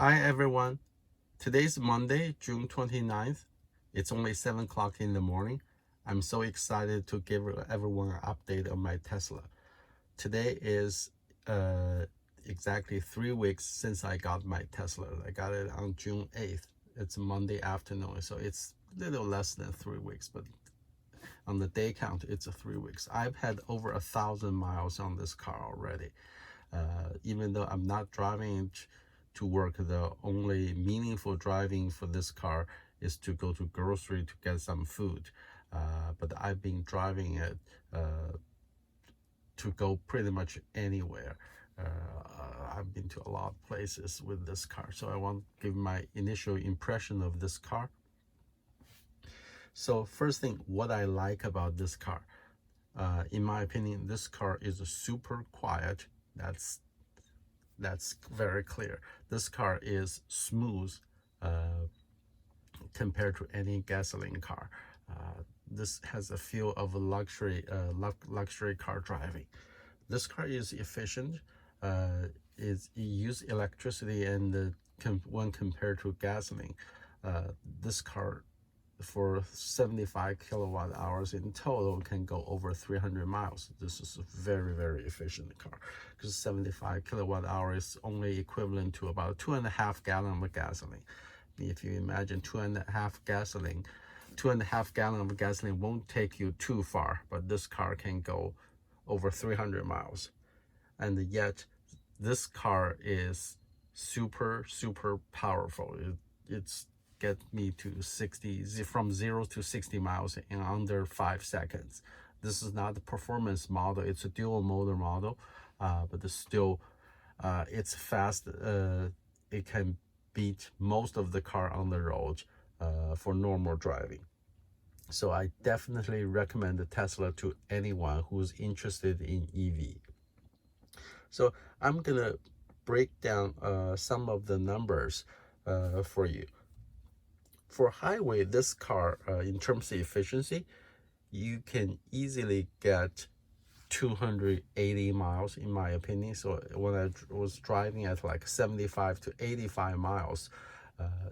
Hi everyone. Today's Monday, June 29th. It's only 7 o'clock in the morning. I'm so excited to give everyone an update on my Tesla. Today is exactly 3 weeks since I got my Tesla. I got it on June 8th. It's Monday afternoon, so it's a little less than 3 weeks, but on the day count, it's 3 weeks. I've had over 1,000 miles on this car already. Even though I'm not driving it to work, the only meaningful driving for this car is to go to grocery to get some food. But I've been driving it to go pretty much anywhere. I've been to a lot of places with this car, so I want to give my initial impression of this car. So first thing, what I like about this car, in my opinion, this car is super quiet. That's very clear. This car is smooth compared to any gasoline car. This has a feel of a luxury car driving. This car is efficient. It uses electricity, and when compared to gasoline, this car for 75 kilowatt hours in total can go over 300 miles. This is a very efficient car, because 75 kilowatt hours is only equivalent to about 2.5 gallons of gasoline. If you imagine 2.5 gallons of gasoline won't take you too far, but this car can go over 300 miles. And yet this car is super powerful. It's get me to 60, from 0 to 60 miles in under 5 seconds. This is not the performance model, it's a dual motor model, but it's still it's fast. It can beat most of the car on the road for normal driving. So I definitely recommend the Tesla to anyone who's interested in EV. So I'm gonna break down some of the numbers for you. For highway, this car, in terms of efficiency, you can easily get 280 miles, in my opinion. So when I was driving at like 75 to 85 miles,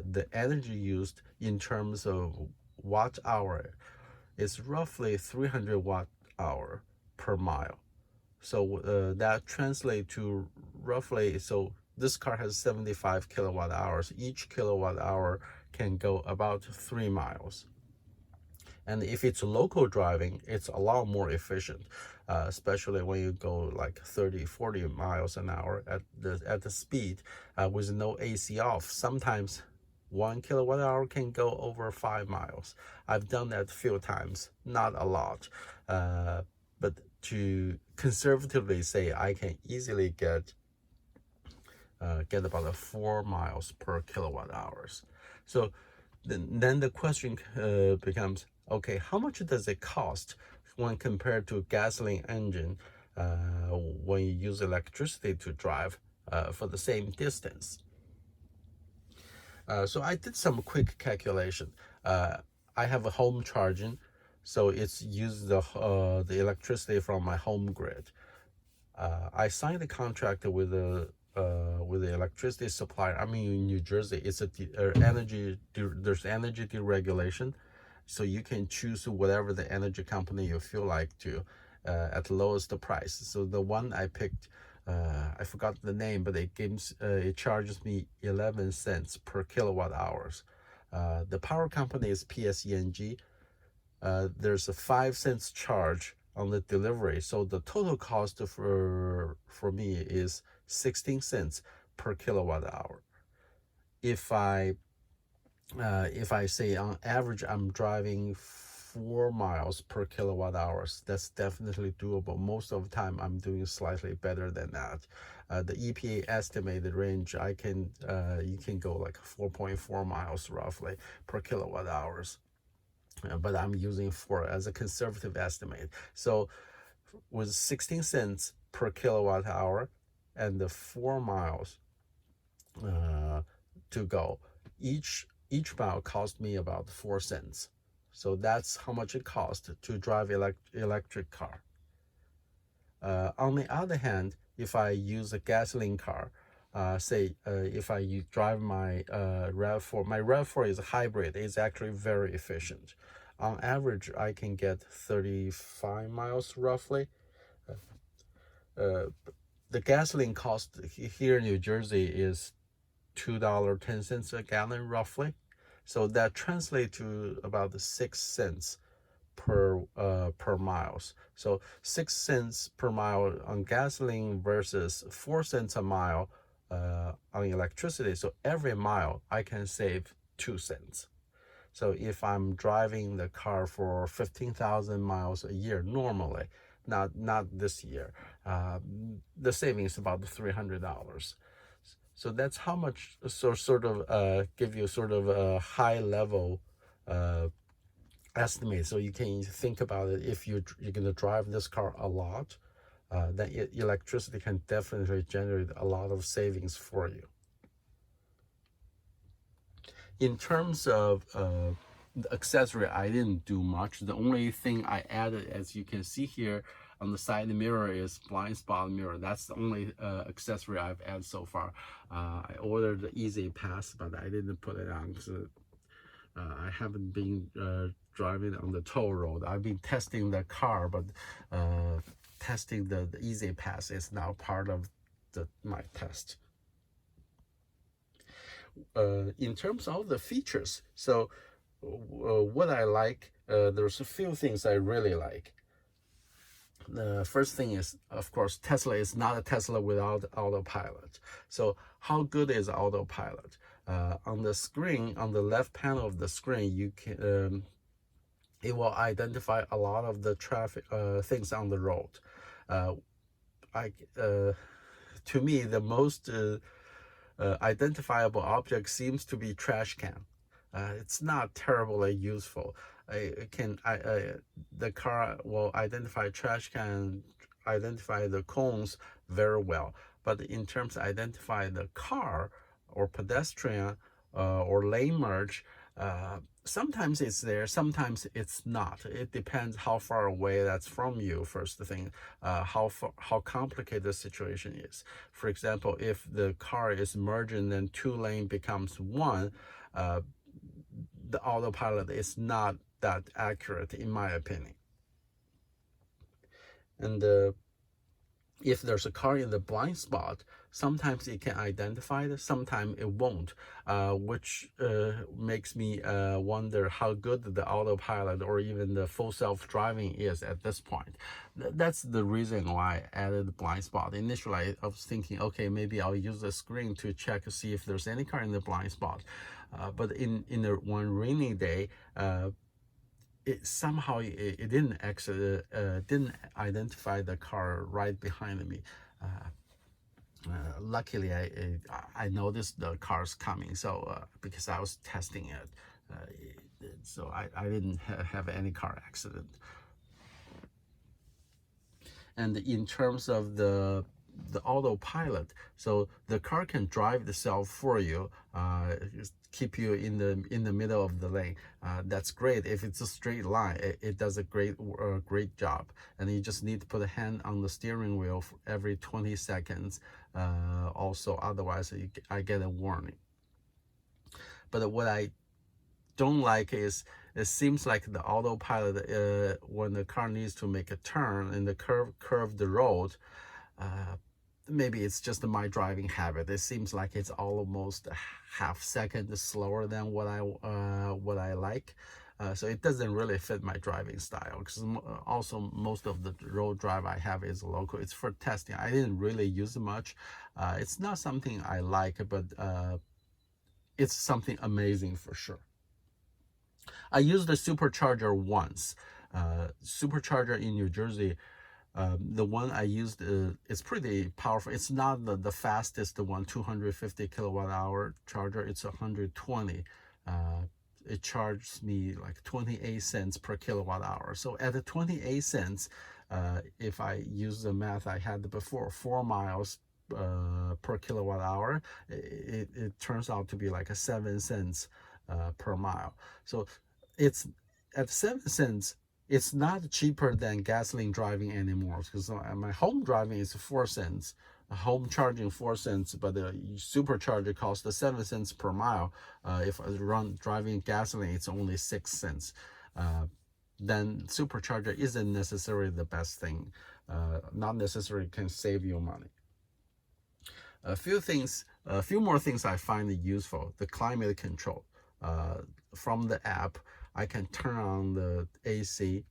the energy used in terms of watt hour is roughly 300 watt hour per mile. So that translates to roughly, so this car has 75 kilowatt hours. Each kilowatt hour can go about 3 miles. And if it's local driving, it's a lot more efficient, especially when you go like 30-40 miles an hour at the speed with no AC off. Sometimes 1 kilowatt hour can go over 5 miles. I've done that a few times, not a lot, but to conservatively say, I can easily get about 4 miles per kilowatt hours. So then the question becomes, okay, how much does it cost when compared to a gasoline engine when you use electricity to drive for the same distance? So I did some quick calculation. I have a home charging, so it's used the electricity from my home grid. I signed a contract with the electricity supplier. I'm in New Jersey. It's there's energy deregulation, so you can choose whatever the energy company you feel like to at lowest price. So the one I picked, I forgot the name, but it charges me 11 cents per kilowatt hours. The power company is PSENG. There's a 5 cents charge on the delivery, so the total cost for me is 16 cents per kilowatt hour. If I say on average I'm driving 4 miles per kilowatt hours, that's definitely doable. Most of the time I'm doing slightly better than that. The EPA estimated range, you can go like 4.4 miles roughly per kilowatt hours. But I'm using 4 as a conservative estimate. So with 16 cents per kilowatt hour and the 4 miles to go, each mile cost me about 4 cents. So that's how much it costs to drive electric car. On the other hand, if I use a gasoline car, say if I drive my RAV4, my RAV4 is a hybrid. It's actually very efficient. On average, I can get 35 miles roughly. Uh, the gasoline cost here in New Jersey is $2.10 a gallon roughly. So that translates to about 6 cents per miles. So 6 cents per mile on gasoline versus 4 cents a mile on electricity. So every mile I can save 2 cents. So if I'm driving the car for 15,000 miles a year normally, not this year, the savings is about $300. So that's how much. So sort of give you sort of a high level estimate, so you can think about it. If you're going to drive this car a lot, then electricity can definitely generate a lot of savings for you. In terms of the accessory, I didn't do much. The only thing I added, as you can see here on the side mirror, is blind spot mirror. That's the only accessory I've added so far. I ordered the Easy Pass, but I didn't put it on because I haven't been driving on the toll road. I've been testing the car, but testing the Easy Pass is now part of my test. In terms of the features, so what I like, there's a few things I really like. The first thing is, of course, Tesla is not a Tesla without Autopilot. So how good is Autopilot? On the screen, on the left panel of the screen, you can it will identify a lot of the traffic things on the road. To me, the most identifiable object seems to be trash can. It's not terribly useful. The car will identify trash can, identify the cones very well. But in terms of identify the car or pedestrian or lane merge, sometimes it's there, sometimes it's not. It depends how far away that's from you. First thing, how complicated the situation is. For example, if the car is merging, then 2 lane becomes 1. The Autopilot is not that accurate, in my opinion. And if there's a car in the blind spot, sometimes it can identify it, sometimes it won't, which makes me wonder how good the Autopilot or even the full self-driving is at this point. That's the reason why I added the blind spot. Initially, I was thinking, okay, maybe I'll use the screen to check to see if there's any car in the blind spot. But in one rainy day, it didn't identify the car right behind me. Luckily, I noticed the cars coming, so because I was testing it, so I didn't have any car accident. And in terms of the Autopilot, so the car can drive itself for you, keep you in the middle of the lane. That's great. If it's a straight line, it does a great job. And you just need to put a hand on the steering wheel for every 20 seconds. Also, otherwise I get a warning. But what I don't like is, it seems like the Autopilot, when the car needs to make a turn and the curve the road, maybe it's just my driving habit. It seems like it's almost a half second slower than what I like. So it doesn't really fit my driving style, because also most of the road drive I have is local. It's for testing. I didn't really use it much. It's not something I like, but it's something amazing for sure. I used the Supercharger once. Supercharger in New Jersey, the one I used is pretty powerful. It's not the fastest one, 250 kilowatt hour charger. It's 120. It charges me like 28 cents per kilowatt hour. So at the 28 cents, if I use the math I had before, 4 miles per kilowatt hour, it turns out to be like a 7 cents per mile. So it's at 7 cents. It's not cheaper than gasoline driving anymore, because my home driving is 4 cents home charging 4 cents, but the supercharger costs 7 cents per mile. If I run driving gasoline, it's only 6 cents. Then supercharger isn't necessarily the best thing. Not necessarily can save you money. A few more things I find useful. The climate control. From the app, I can turn on the AC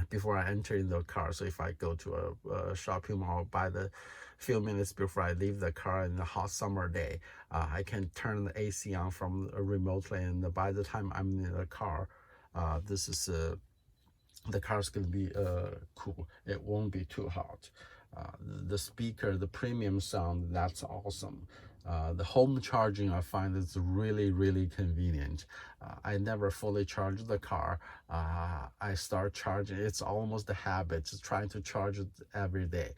before I enter in the car. So if I go to a shopping mall, by the few minutes before I leave the car in a hot summer day, I can turn the AC on from remotely, and by the time I'm in the car, this is the car's gonna be cool. It won't be too hot. The speaker, the premium sound, that's awesome. The home charging, I find is really convenient. I never fully charge the car. I start charging. It's almost a habit, just trying to charge it every day.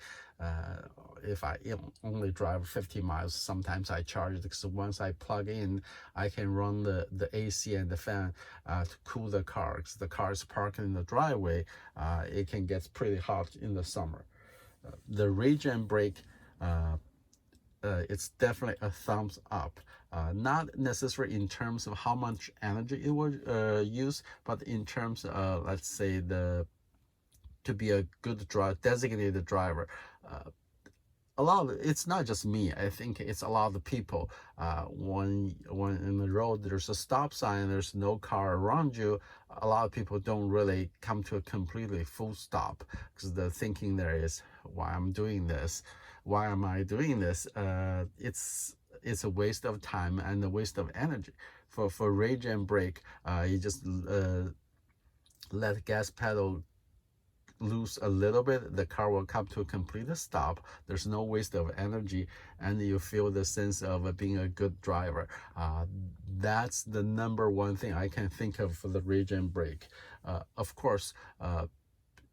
If I only drive 50 miles, sometimes I charge it, because once I plug in, I can run the AC and the fan to cool the car. Because the car is parked in the driveway, it can get pretty hot in the summer. The regen brake, it's definitely a thumbs up. Not necessarily in terms of how much energy it will use, but in terms of, let's say, to be a good designated driver. It's not just me. I think it's a lot of people. When in the road there's a stop sign, there's no car around you, a lot of people don't really come to a completely full stop, because the thinking there is, why am I doing this? It's a waste of time and a waste of energy. For regen brake, you just let gas pedal loose a little bit, the car will come to a complete stop. There's no waste of energy, and you feel the sense of being a good driver. That's the number one thing I can think of for the regen brake. Of course,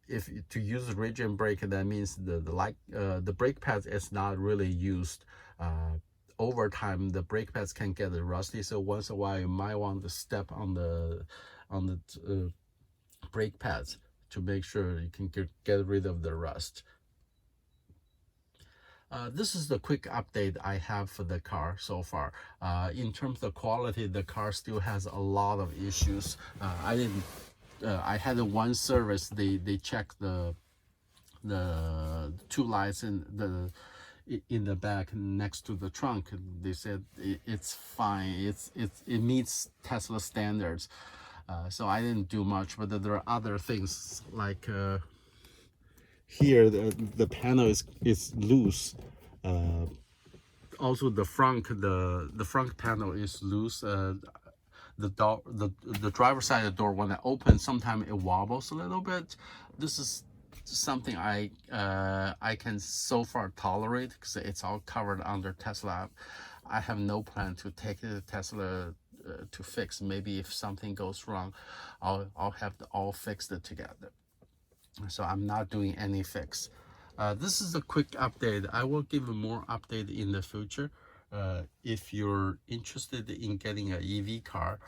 if to use regen brake, that means the brake pads is not really used. Over time, the brake pads can get rusty, so once in a while you might want to step on the brake pads to make sure you can get rid of the rust. This is the quick update I have for the car so far. In terms of quality, the car still has a lot of issues. I had one service, they checked the two lights in the back next to the trunk. They said it's fine, it meets Tesla standards. So I didn't do much, but there are other things like here the panel is loose. Also the front panel is loose. The driver's side door, when I open, sometimes it wobbles a little bit. This is something I can so far tolerate, because it's all covered under Tesla. I have no plan to take it to Tesla to fix. Maybe if something goes wrong, I'll have it all fixed together. So I'm not doing any fix. This is a quick update. I will give more update in the future. If you're interested in getting an EV car,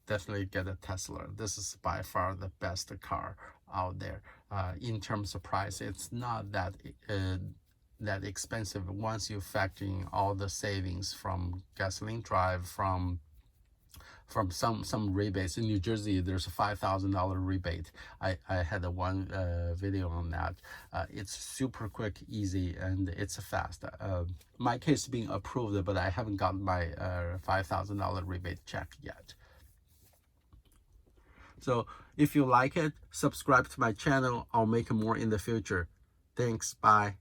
definitely get a Tesla. This is by far the best car out there. In terms of price, it's not that expensive once you factor in all the savings from gasoline drive, from some rebates. In New Jersey, there's a $5,000 rebate. I had one video on that. It's super quick, easy, and it's fast. My case is being approved, but I haven't gotten my $5,000 rebate check yet. So if you like it, subscribe to my channel. I'll make more in the future. Thanks. Bye.